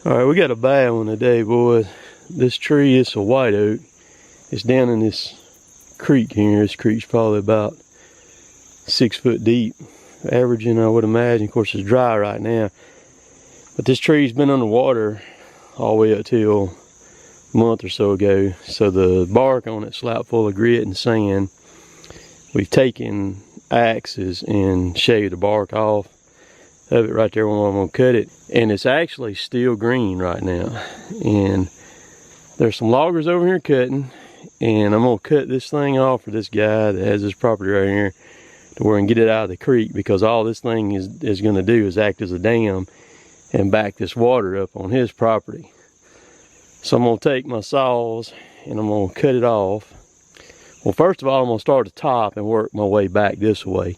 All right, we got a bad one today, boys. This tree is a white oak. It's down in this creek here. This creek's probably about 6 foot deep, averaging, I would imagine. Of course, it's dry right now. But this tree's been underwater all the way up till a month or so ago. So the bark on it's slapped full of grit and sand. We've taken axes and shaved the bark off of it right there when I'm gonna cut it. And it's actually still green right now. And there's some loggers over here cutting. And I'm gonna cut this thing off for this guy that has this property right here to where I can get it out of the creek, because all this thing is gonna do is act as a dam and back this water up on his property. So I'm gonna take my saws and I'm gonna cut it off. Well, first of all, I'm gonna start at the top and work my way back this way.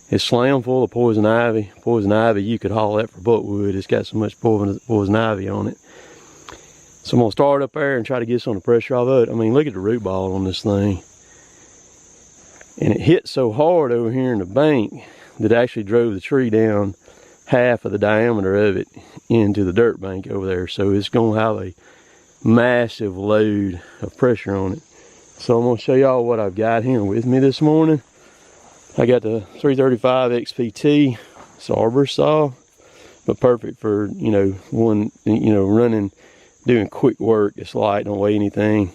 It's slammed full of poison ivy. Poison ivy, you could haul that for buttwood. It's got so much poison ivy on it. So I'm gonna start up there and try to get some of the pressure off of it. I mean, look at the root ball on this thing. And it hit so hard over here in the bank that it actually drove the tree down half of the diameter of it into the dirt bank over there. So it's gonna have a massive load of pressure on it. So I'm gonna show y'all what I've got here with me this morning. I got the 335 XPT. It's an arbor saw, but perfect for, running, doing quick work. It's light, don't weigh anything.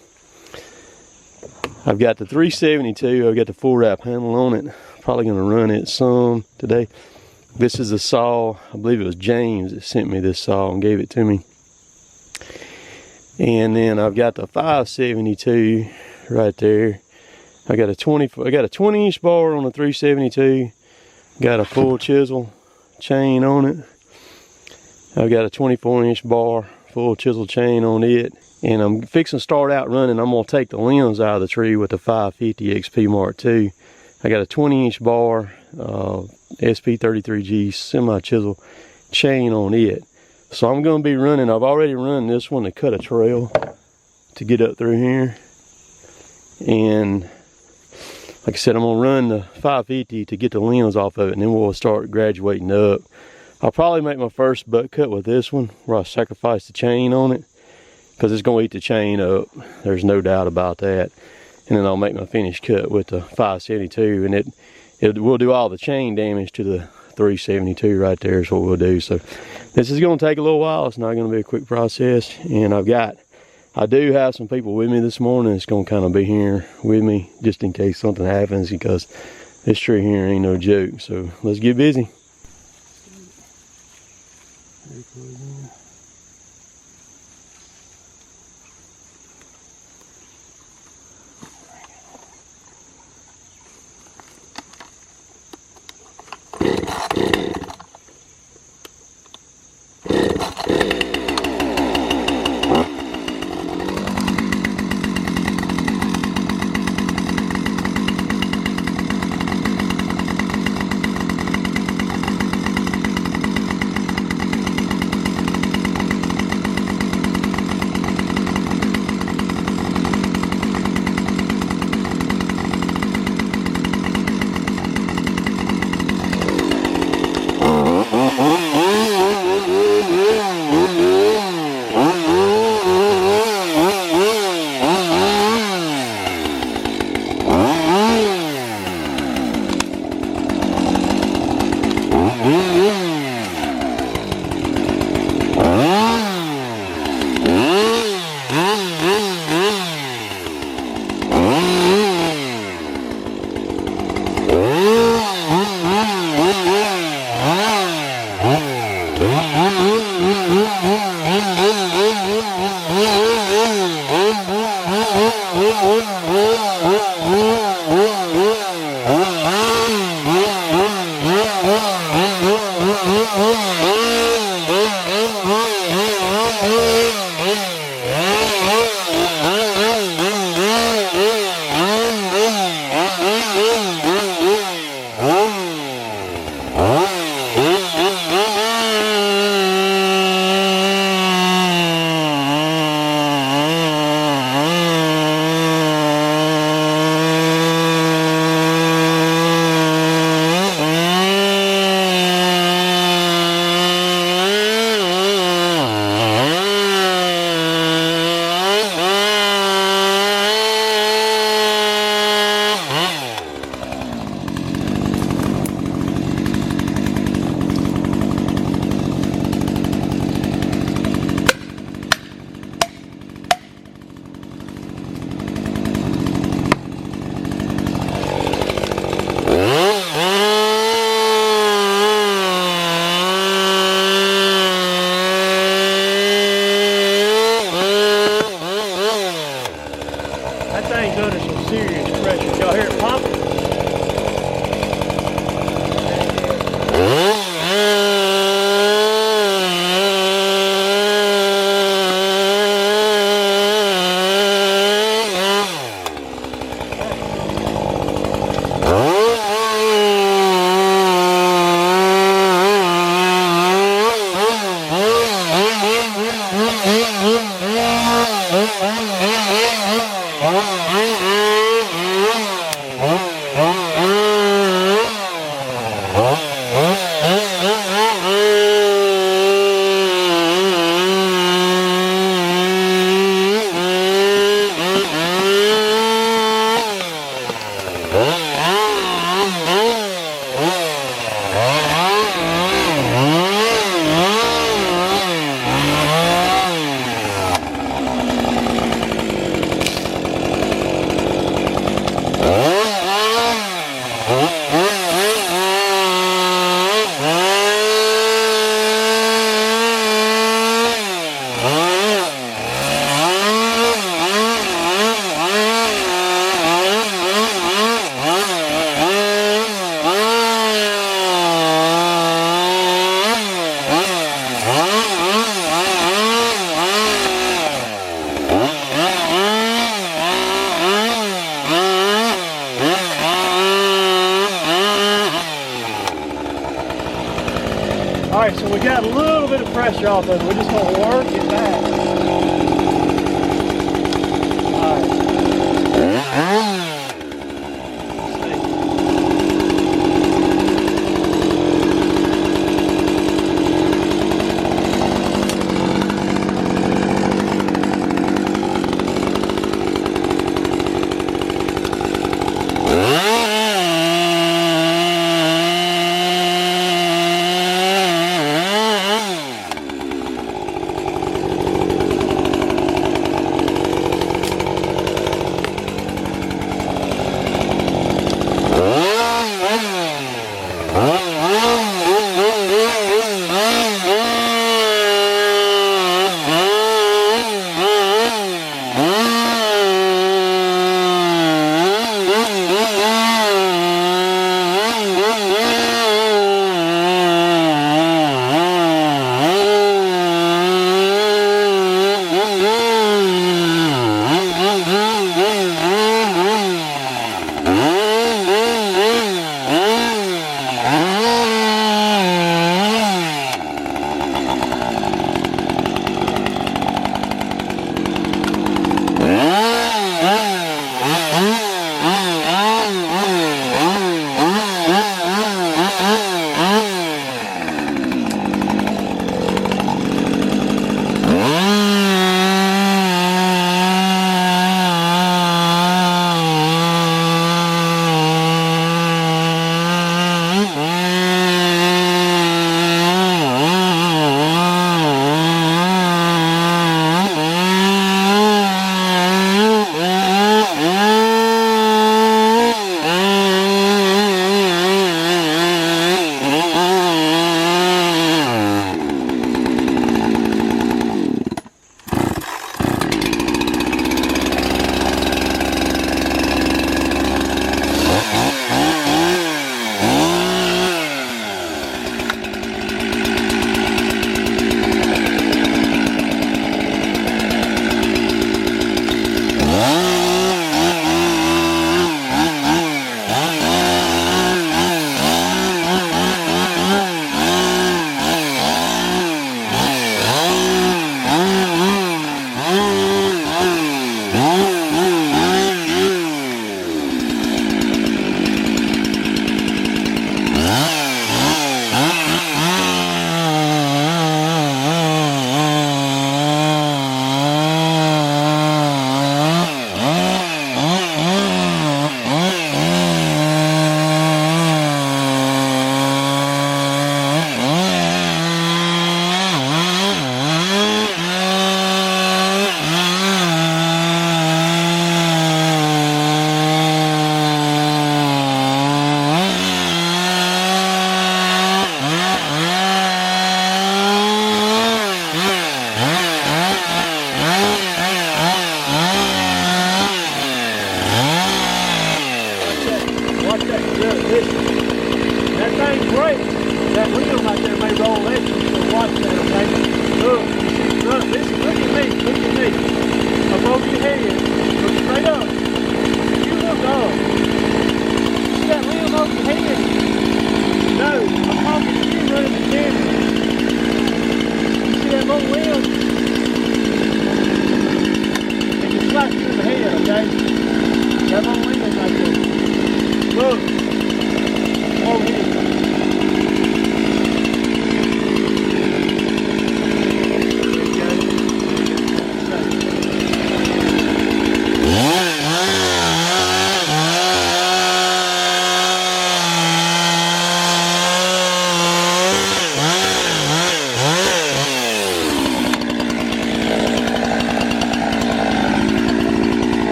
I've got the 372. I've got the full wrap handle on it. Probably gonna run it some today. This is a saw. I believe it was James that sent me this saw and gave it to me. And then I've got the 572 right there. I got a 20-inch bar on the 372. Got a full chisel chain on it. I've got a 24-inch bar, full chisel chain on it. And I'm fixing to start out running. I'm gonna take the limbs out of the tree with the 550 XP Mark II. I got a 20-inch bar, SP33G semi-chisel chain on it. So I'm gonna be running, I've already run this one to cut a trail to get up through here. And like I said, I'm gonna run the 550 to get the limbs off of it, and then we'll start graduating up. I'll probably make my first butt cut with this one, where I sacrifice the chain on it, because it's gonna eat the chain up. There's no doubt about that. And then I'll make my finished cut with the 572, and it will do all the chain damage to the 372 right there is what we'll do. So this is gonna take a little while. It's not gonna be a quick process. And I do have some people with me this morning that's gonna kind of be here with me just in case something happens, because this tree here ain't no joke. So let's get busy. got a little bit of pressure off of it. We're just gonna work it back. All right.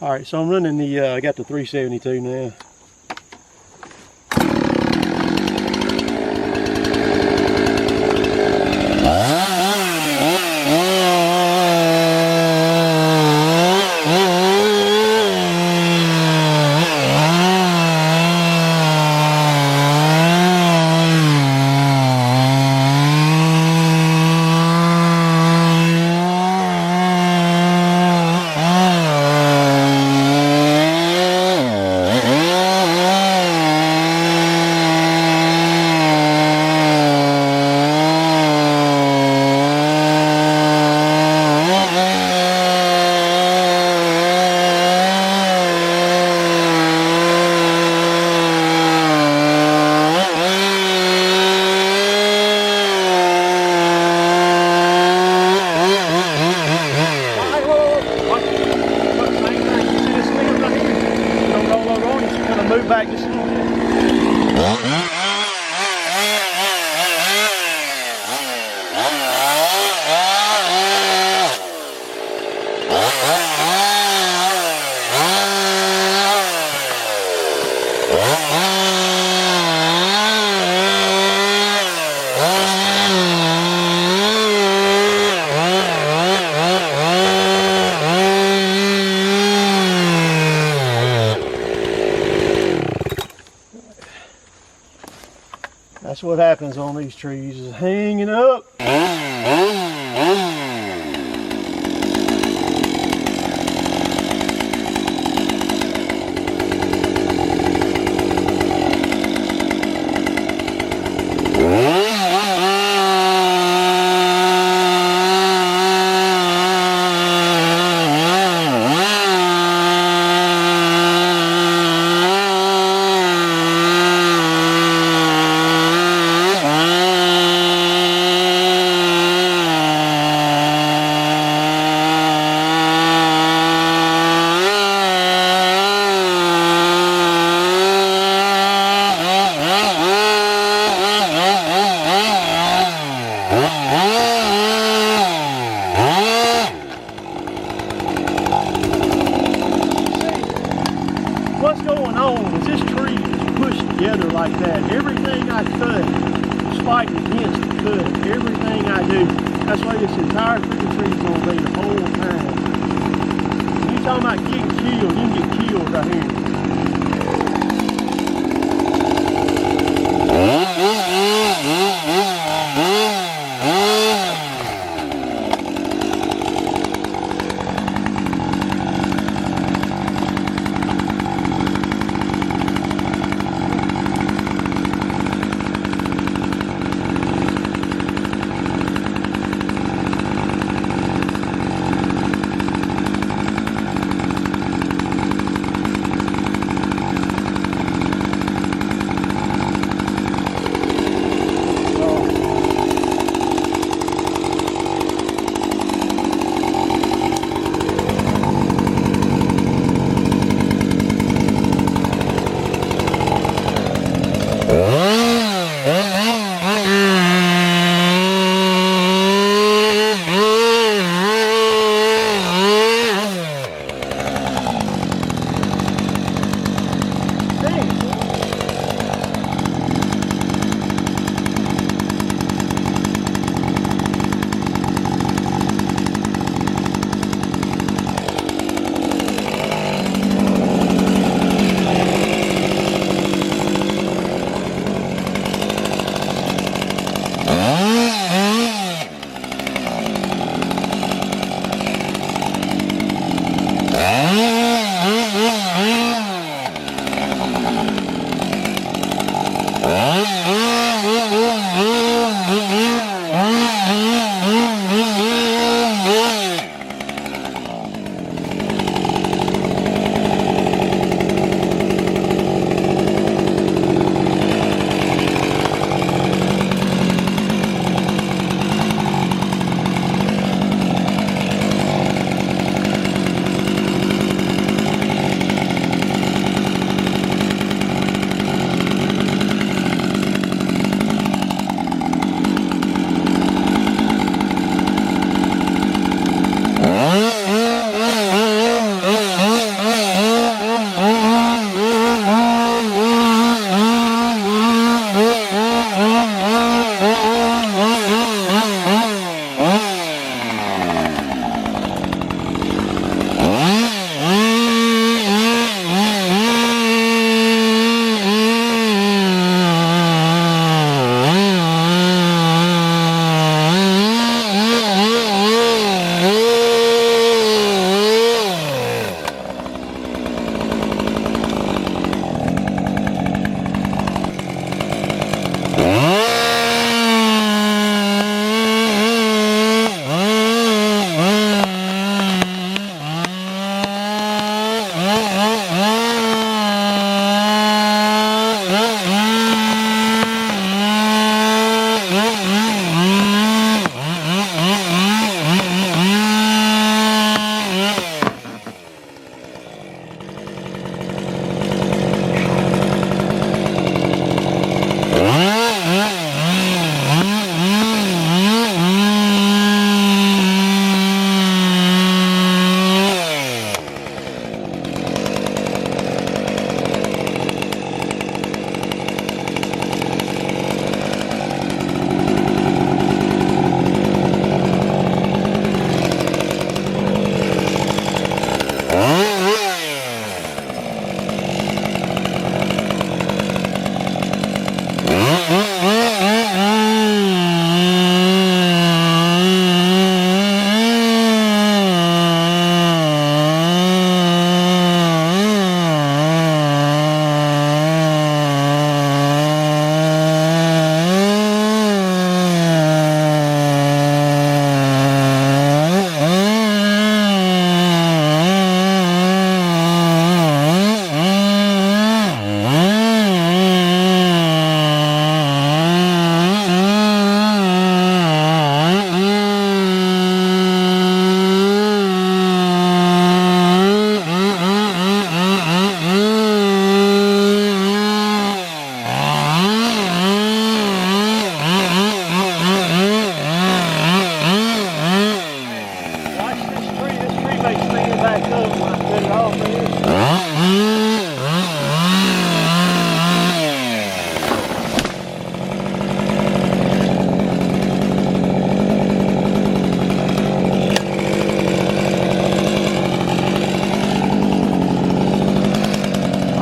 Alright, so I'm running the, I got the 372 now. back just a little bit. That's what happens on these trees, is hanging up. What's going on is this tree is pushed together like that. Everything I cut is fighting against the cut. Everything I do. That's why this entire freaking tree is going to be the whole time. When you're talking about getting killed, you can get killed right here.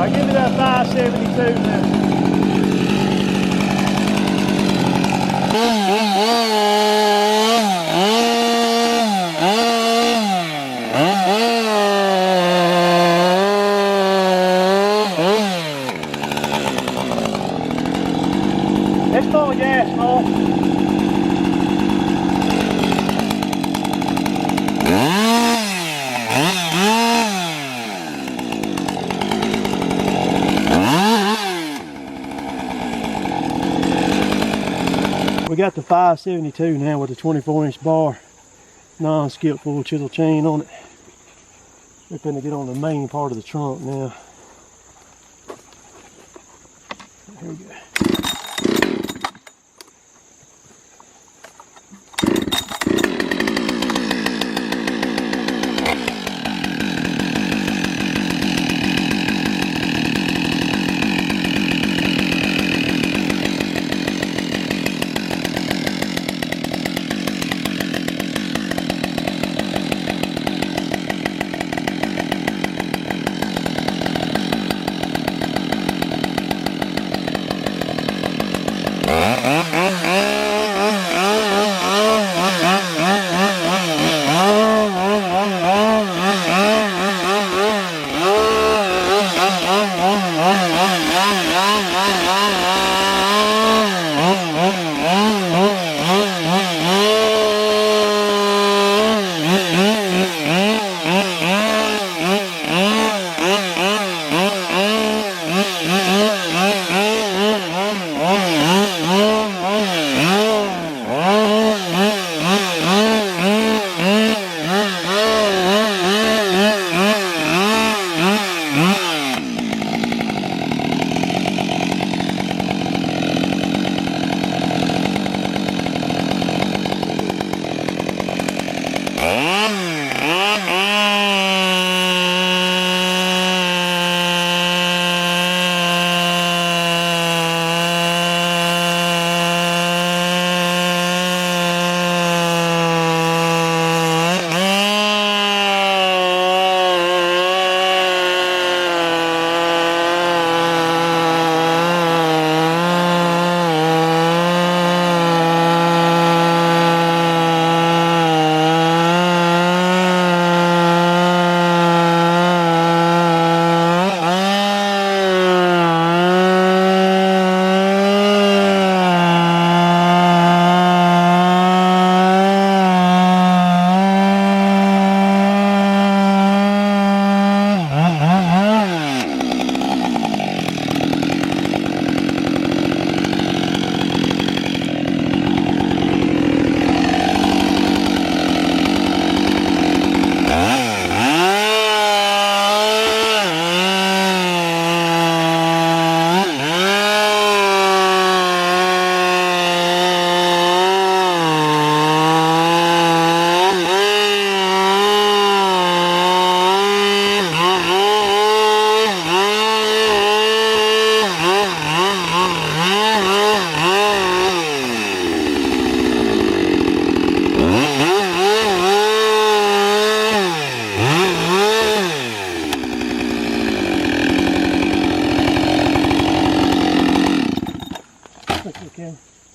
I'll give me that 572 now. It's full of gas, Paul. We got the 572 now with a 24-inch bar, non-skip full chisel chain on it. We're going to get on the main part of the trunk now. Here we go.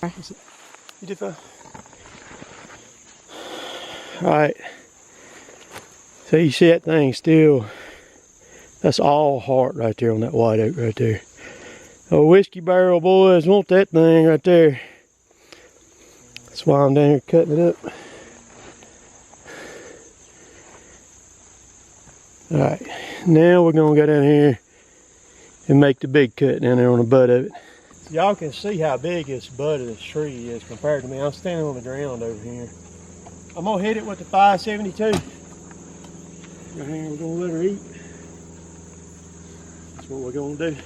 Okay. You did fine. Alright. So you see that thing still, that's all heart right there on that white oak right there. A whiskey barrel, boys, want that thing right there. That's why I'm down here cutting it up. Alright, now we're gonna go down here and make the big cut down there on the butt of it. Y'all can see how big this butt of this tree is compared to me. I'm standing on the ground over here. I'm gonna hit it with the 572. Right here, we're gonna let her eat. That's what we're gonna do.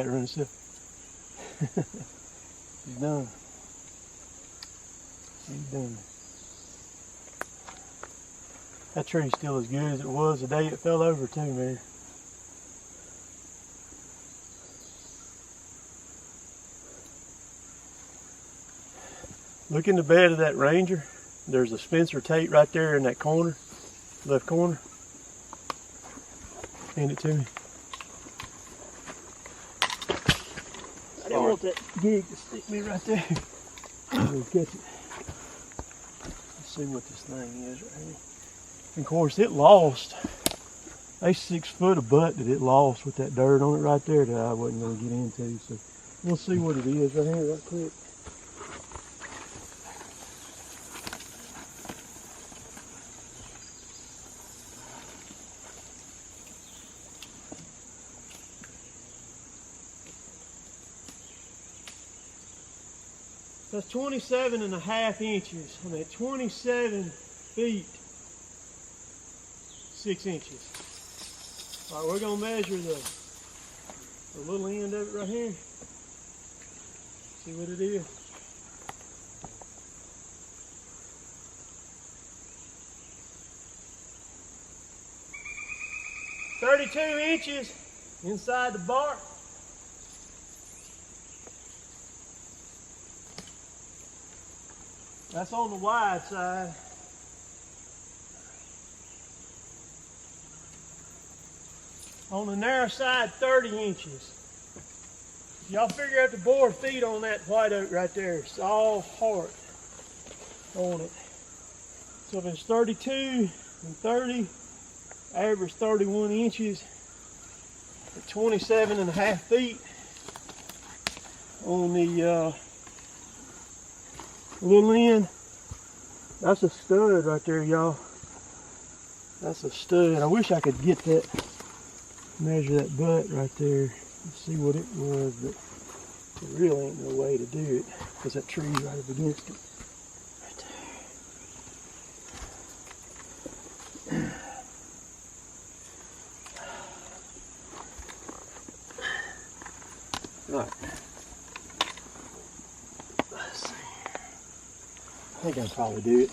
got to run itself. He's done. He's done. That tree's still as good as it was the day it fell over too, man. Look in the bed of that Ranger. There's a Spencer Tate right there in that corner, left corner. Hand it to me. I didn't want that gig to stick me right there. I'll catch it. Let's see what this thing is right here. And of course it lost. They 6 foot of butt that it lost with that dirt on it right there that I wasn't going to get into. So we'll see what it is right here right quick. That's 27.5 inches. I'm at 27 feet, 6 inches. All right, we're gonna measure the little end of it right here. See what it is. "32 inches inside the bark. That's on the wide side. On the narrow side, 30 inches. Y'all figure out the bore feet on that white oak right there. It's all heart on it. So if it's 32 and 30, average 31 inches at 27.5 feet on the little end. That's a stud right there, y'all. That's a stud. I wish I could get that, measure that butt right there and see what it was, but there really ain't no way to do it because that tree's right up against it. Right there. All right. Let's see. I think I can probably do it.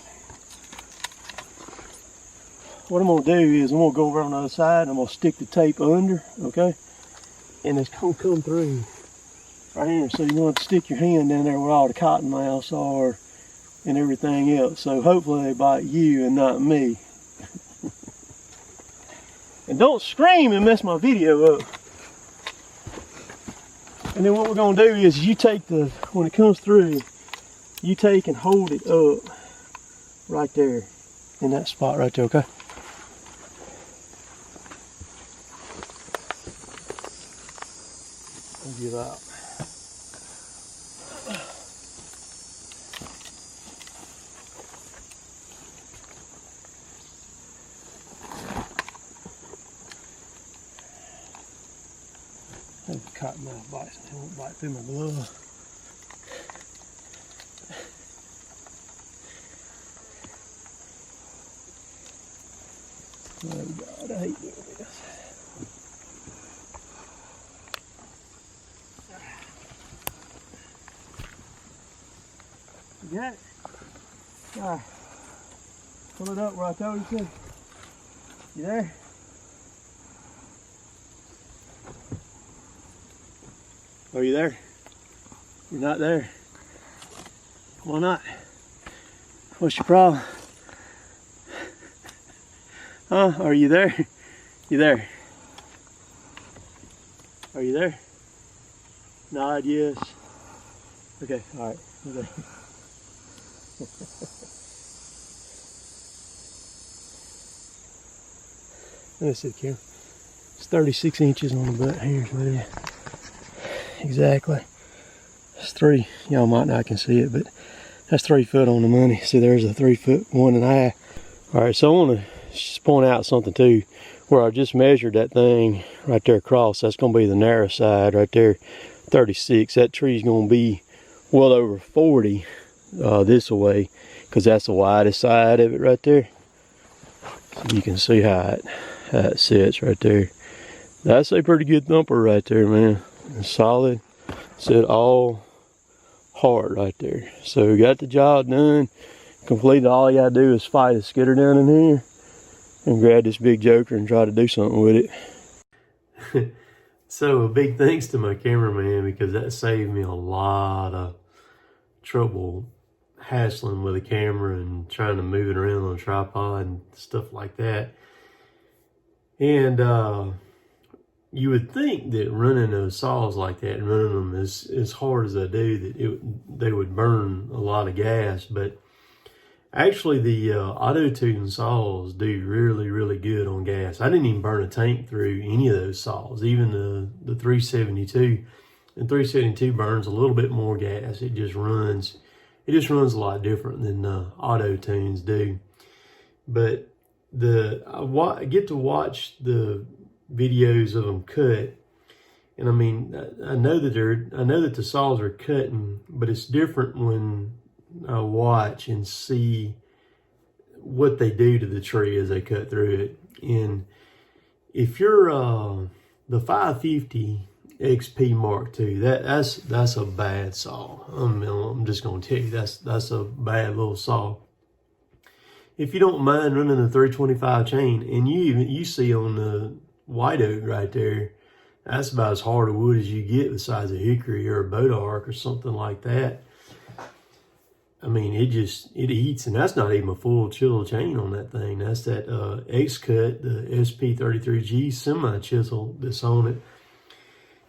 What I'm going to do is I'm going to go over on the other side and I'm going to stick the tape under, okay? And it's going to come through right here. So you're going to stick your hand in there where all the cottonmouths are and everything else. So hopefully they bite you and not me. And don't scream and mess my video up. And then what we're going to do is you take when it comes through, you take and hold it up right there in that spot right there, okay? I'll give out. The cottonmouth bites, it won't bite through my glove. Oh God, I hate doing this. You got it? Alright. Pull it up where I told you to. You there? Are you there? You're not there. Why not? What's your problem? Huh? Are you there? You there? Are you there? Nod yes. Okay, alright. Okay. Let me see the camera. It's 36 inches on the butt here, buddy. Exactly. It's 3. Y'all might not can see it, but that's 3 foot on the money. See, there's a 3 foot 1.5. All right, so I want to just point out something too, where I just measured that thing right there across. That's going to be the narrow side right there, 36. That tree's going to be well over 40 this way, because that's the widest side of it right there. So you can see how it sits right there. That's a pretty good thumper right there, man. solid. Said all hard right there. So we got the job done. Completed. All you gotta do is fight a skidder down in here and grab this big joker and try to do something with it. So a big thanks to my cameraman, because that saved me a lot of trouble hassling with a camera and trying to move it around on a tripod and stuff like that. And you would think that running those saws like that and running them as hard as I do, that they would burn a lot of gas, but actually the auto-tune saws do really, really good on gas. I didn't even burn a tank through any of those saws, even the 372. And 372 burns a little bit more gas. It just runs a lot different than auto-tunes do. But I get to watch the videos of them cut, and I mean, I know that the saws are cutting, but it's different when I watch and see what they do to the tree as they cut through it. And if you're the 550 XP Mark II, that's a bad saw. I'm just gonna tell you, that's a bad little saw. If you don't mind running the 325 chain, and you see on the white oak right there, that's about as hard a wood as you get besides a hickory or a bodark or something like that. I mean, it eats, and that's not even a full chisel chain on that thing. That's that X-Cut, the SP33G semi-chisel that's on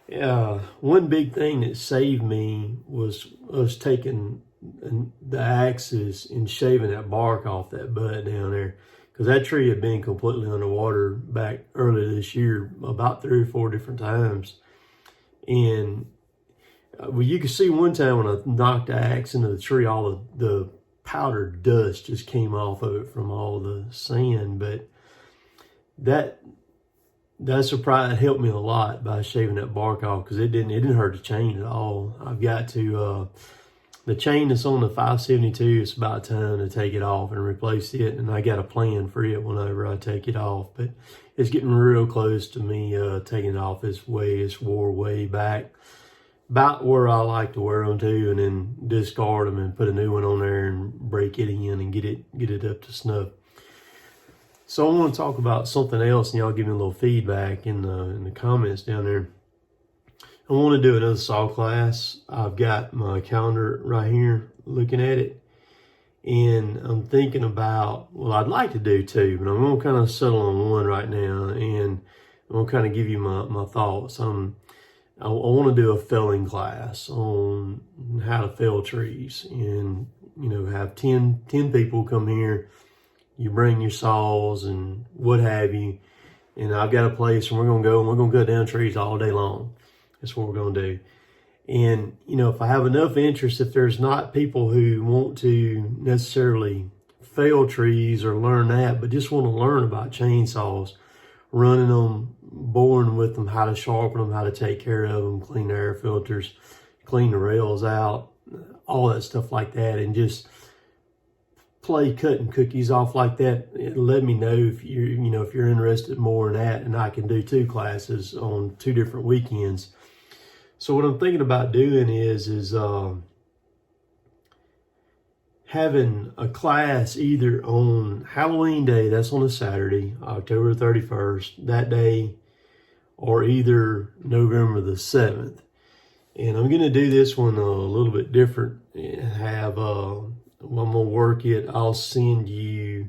it. One big thing that saved me was us taking the axes and shaving that bark off that bud down there. Because that tree had been completely underwater back earlier this year, about 3 or 4 different times. And well, you could see one time when I knocked the axe into the tree, all of the powdered dust just came off of it from all the sand. But that surprise helped me a lot by shaving that bark off, because it didn't hurt the chain at all. I've got to the chain that's on the 572, it's about time to take it off and replace it, and I got a plan for it whenever I take it off. But it's getting real close to me taking it off. It's wore way back, about where I like to wear them to, and then discard them and put a new one on there and break it in and get it up to snuff. So I want to talk about something else, and y'all give me a little feedback in the comments down there. I want to do another saw class. I've got my calendar right here looking at it, and I'm thinking about, well, I'd like to do 2, but I'm going to kind of settle on 1 right now, and I'm going to kind of give you my thoughts. I want to do a felling class on how to fell trees, and have 10 people come here. You bring your saws and what have you, and I've got a place, and we're going to cut down trees all day long. That's what we're going to do. And, if I have enough interest, if there's not people who want to necessarily fell trees or learn that, but just want to learn about chainsaws, running them, boring with them, how to sharpen them, how to take care of them, clean the air filters, clean the rails out, all that stuff like that, and just play cutting cookies off like that. Let me know if you're interested more in that, and I can do 2 classes on 2 different weekends. So what I'm thinking about doing is having a class either on Halloween Day, that's on a Saturday, October 31st, that day, or either November the 7th. And I'm going to do this one a little bit different. I'm going to work it. I'll send you,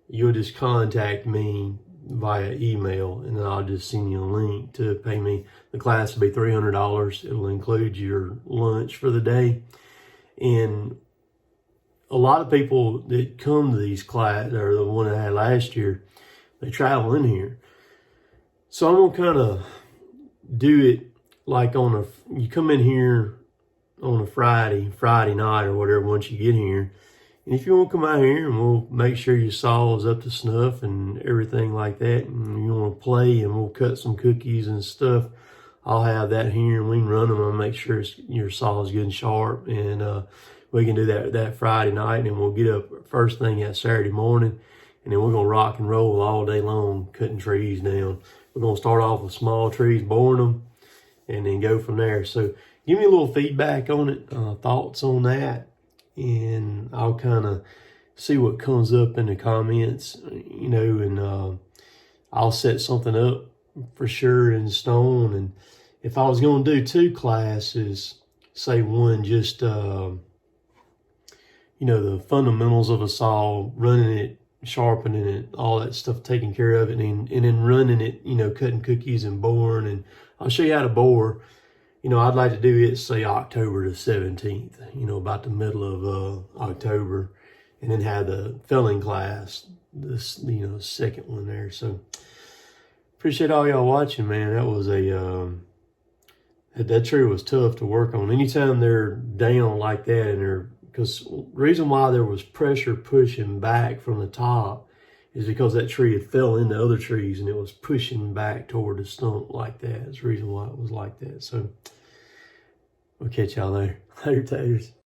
you'll just contact me via email, and then I'll just send you a link to pay me. The class will be $300. It'll include your lunch for the day. And a lot of people that come to these classes, or the one I had last year, they travel in here. So I'm going to kind of do it like you come in here on a Friday night or whatever once you get here. And if you want to come out here, and we'll make sure your saw is up to snuff and everything like that, and you want to play, and we'll cut some cookies and stuff, I'll have that here, and we can run them. I'll make sure your saw is good and sharp, and we can do that Friday night, and then we'll get up first thing that Saturday morning, and then we're going to rock and roll all day long cutting trees down. We're going to start off with small trees, boring them, and then go from there. So give me a little feedback on it, thoughts on that, and I'll kind of see what comes up in the comments, you know, and I'll set something up for sure in stone. And if I was going to do 2 classes, say one just, you know, the fundamentals of a saw, running it, sharpening it, all that stuff, taking care of it, and then running it, you know, cutting cookies and boring. And I'll show you how to bore. You know, I'd like to do it, say, October the 17th, you know, about the middle of October, and then have the felling class, this, you know, second one there. So appreciate all y'all watching, man. That was that tree was tough to work on. Anytime they're down like that, and because the reason why there was pressure pushing back from the top is because that tree had fell into other trees and it was pushing back toward the stump like that. That's the reason why it was like that. So we'll catch y'all there. Later, taters.